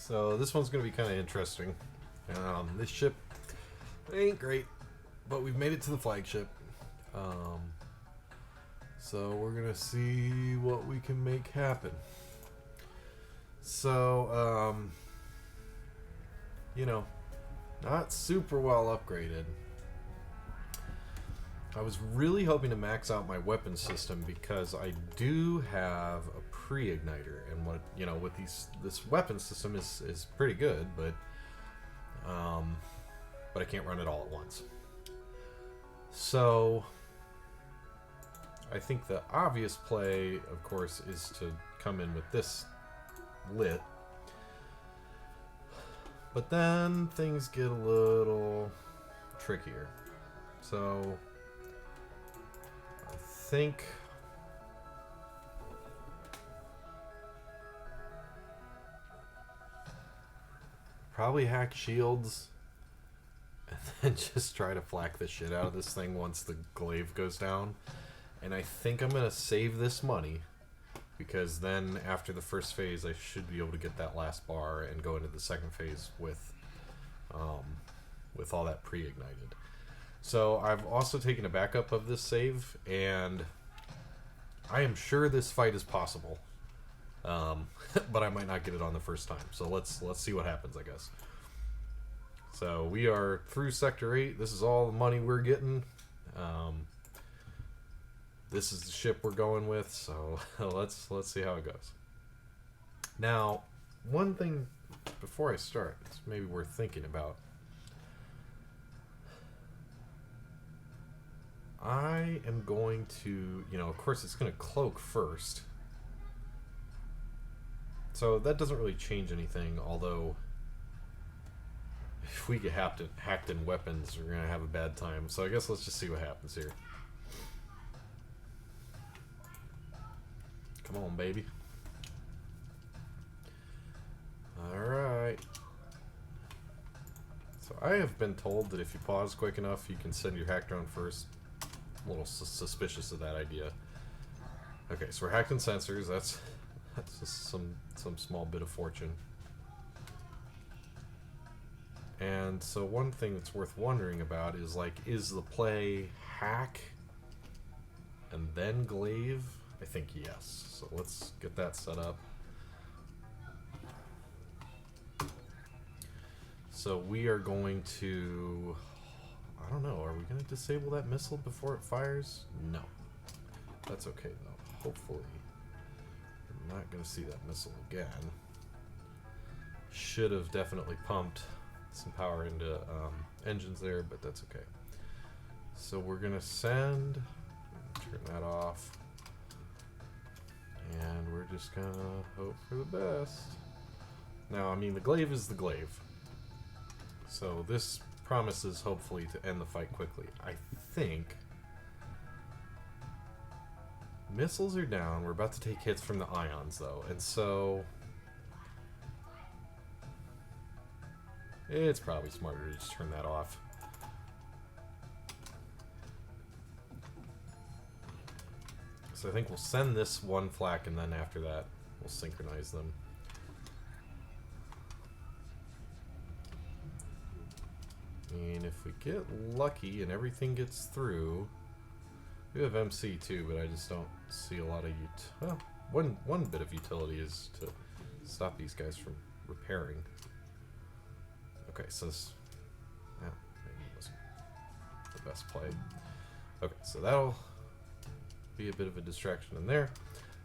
So this one's going to be kind of interesting. This ship ain't great, but we've made it to the flagship. So we're going to see what we can make happen. So, you know, not super well upgraded. I was really hoping to max out my weapon system because I do have a pre-igniter, and what with this weapon system is pretty good, but I can't run it all at once. So I think the obvious play, of course, is to come in with this lit, but then things get a little trickier. So I think probably hack shields and then just try to flak the shit out of this thing once the glaive goes down. And I think I'm gonna save this money because then after the first phase I should be able to get that last bar and go into the second phase with all that pre-ignited. So I've also taken a backup of this save, and I am sure this fight is possible, but I might not get it on the first time. So let's see what happens, I guess. So we are through Sector 8. This is all the money we're getting. This is the ship we're going with. So let's see how it goes. Now, one thing before I start, it's maybe worth thinking about. I am going to, of course it's going to cloak first. So that doesn't really change anything, although if we get hacked in weapons, we're going to have a bad time. So I guess let's just see what happens here. Come on, baby. Alright. So I have been told that if you pause quick enough, you can send your hack drone first. A little suspicious of that idea. Okay, so we're hacking sensors. That's just some small bit of fortune. And so one thing that's worth wondering about is, like, is the play hack and then glaive? I think yes. So let's get that set up. So we are going to, I don't know, are we going to disable that missile before it fires? No. That's okay though. Hopefully we're not going to see that missile again. Should have definitely pumped some power into engines there, but that's okay. So we're going to send, turn that off, and we're just going to hope for the best. Now, I mean, the glaive is the glaive. So this promises hopefully to end the fight quickly. I think missiles are down. We're about to take hits from the ions though, and so it's probably smarter to just turn that off. So I think we'll send this one flak, and then after that we'll synchronize them. And if we get lucky and everything gets through, we have MC too, but I just don't see a lot of well, one bit of utility is to stop these guys from repairing. Okay, so this, maybe it wasn't the best play. Okay, so that'll be a bit of a distraction in there.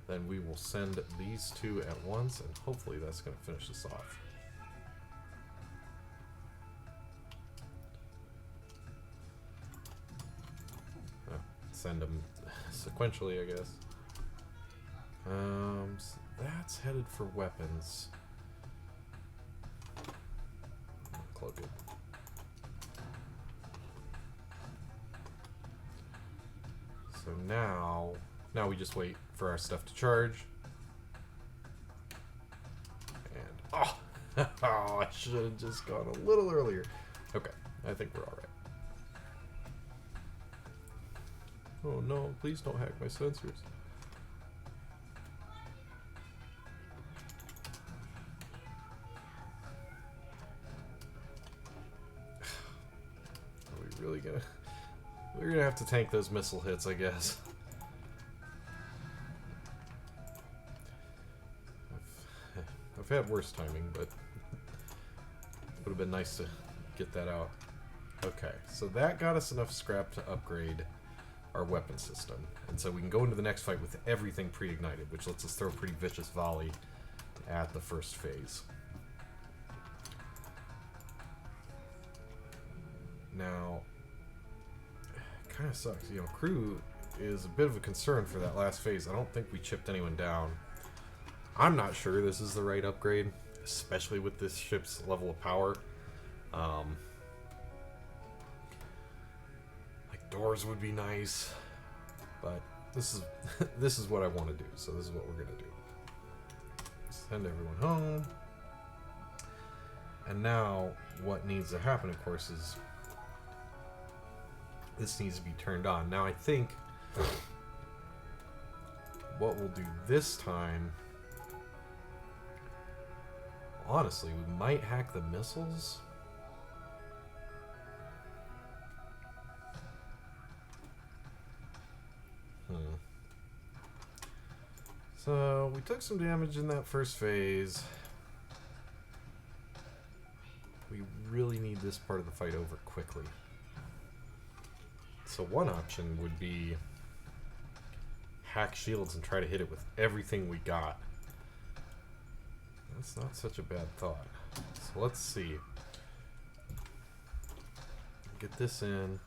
Then we will send these two at once, and hopefully that's going to finish this off. Send them sequentially, I guess. So that's headed for weapons. Cloak it. So now we just wait for our stuff to charge. And oh, I should have just gone a little earlier. Okay, I think we're all right. Oh no, please don't hack my sensors. really gonna... We're gonna have to tank those missile hits, I guess. I've had worse timing, but it would have been nice to get that out. Okay, so that got us enough scrap to upgrade our weapon system. And so we can go into the next fight with everything pre-ignited, which lets us throw a pretty vicious volley at the first phase. Now, it kind of sucks. You know, crew is a bit of a concern for that last phase. I don't think we chipped anyone down. I'm not sure this is the right upgrade, especially with this ship's level of power. Like doors would be nice, but this is this is what I want to do. So this is what we're gonna do. Send everyone home. And now what needs to happen, of course, is this needs to be turned on. Now I think what we'll do this time, honestly, we might hack the missiles. So we took some damage in that first phase. We really need this part of the fight over quickly. So one option would be hack shields and try to hit it with everything we got. That's not such a bad thought. So let's see. Get this in.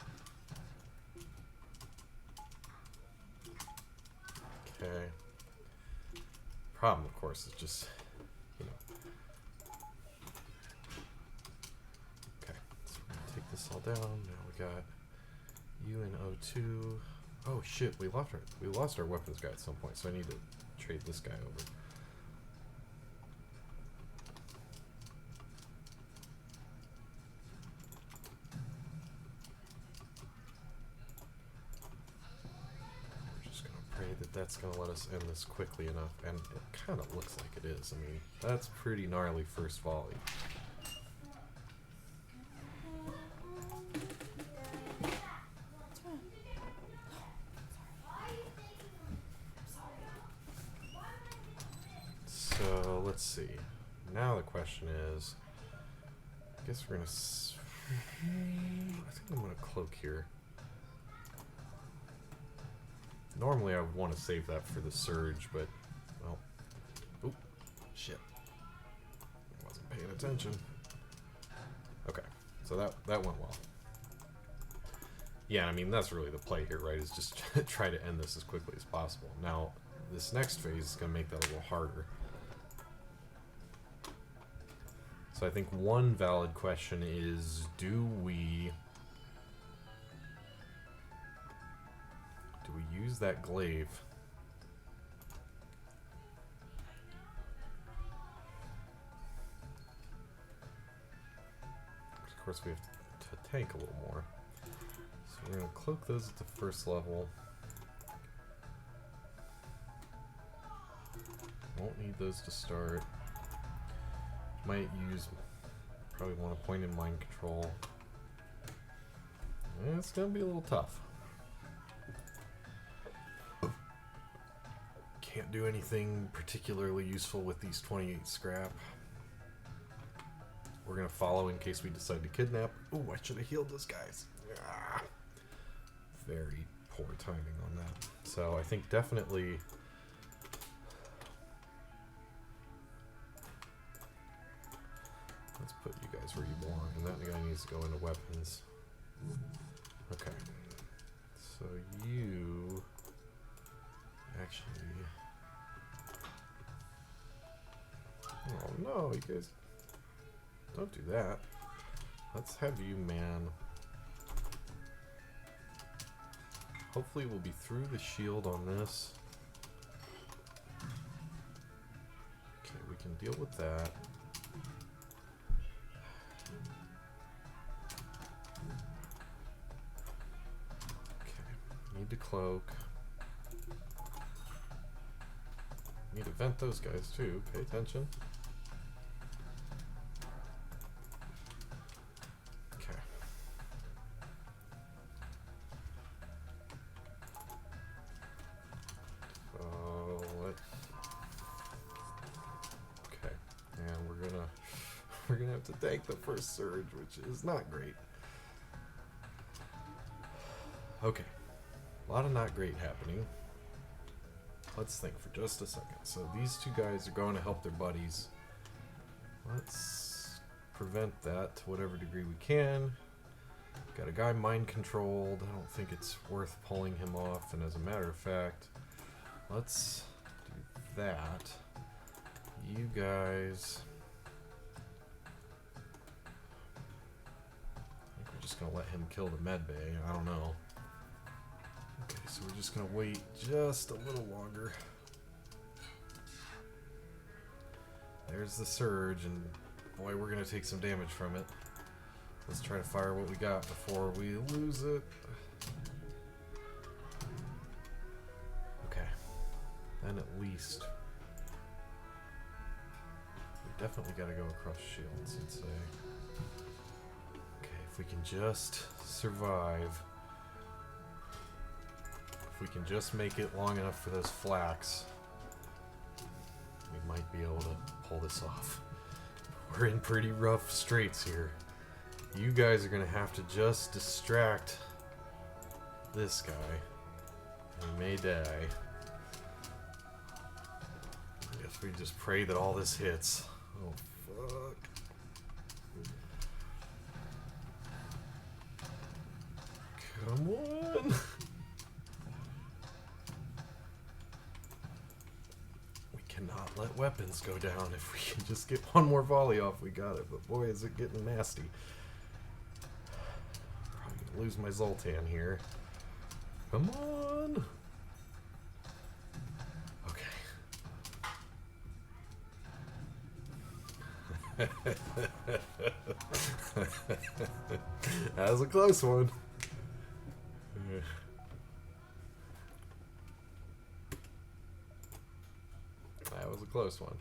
Okay. Problem, of course, is just, you know. Okay, so we're gonna take this all down. Now we got U and O2. Oh shit, we lost our weapons guy at some point, so I need to trade this guy over. That's going to let us end this quickly enough, and it kind of looks like it is. I mean, that's pretty gnarly first volley. So, let's see. Now the question is, I guess we're going to... I think I'm going to cloak here. Normally I would want to save that for the surge, but, well, oop, shit. I wasn't paying attention. Okay, so that went well. Yeah, I mean, that's really the play here, right, is just try to end this as quickly as possible. Now, this next phase is going to make that a little harder. So I think one valid question is, do we use that glaive? Of course, we have to tank a little more. So we're going to cloak those at the first level. Won't need those to start. Might use, probably want to point in mind control. And it's going to be a little tough. Can't do anything particularly useful with these 28 scrap. We're gonna follow in case we decide to kidnap. Ooh, I should have healed those guys. Ah, very poor timing on that. So I think definitely let's put you guys where you belong, and that guy needs to go into weapons. Okay. So you actually... Oh no, you guys don't do that. Let's have you, man. Hopefully we'll be through the shield on this. Okay, we can deal with that. Okay, need to cloak. Need to vent those guys too, pay attention. We're gonna have to tank the first surge, which is not great. Okay. A lot of not great happening. Let's think for just a second. So these two guys are going to help their buddies. Let's prevent that to whatever degree we can. Got a guy mind controlled. I don't think it's worth pulling him off. And as a matter of fact, let's do that. You guys... I think we're just going to let him kill the med bay. I don't know. Okay, so we're just going to wait just a little longer. There's the surge, and boy, we're going to take some damage from it. Let's try to fire what we got before we lose it. Okay. Then at least... we definitely got to go across shields and say... Okay, if we can just survive... If we can just make it long enough for those flaks, we might be able to pull this off. We're in pretty rough straits here. You guys are going to have to just distract this guy. He may die. I guess we just pray that all this hits. Oh, fuck. Come on! Cannot let weapons go down. If we can just get one more volley off, we got it. But boy, is it getting nasty. Probably gonna lose my Zoltan here. Come on! Okay. That was a close one. That was a close one.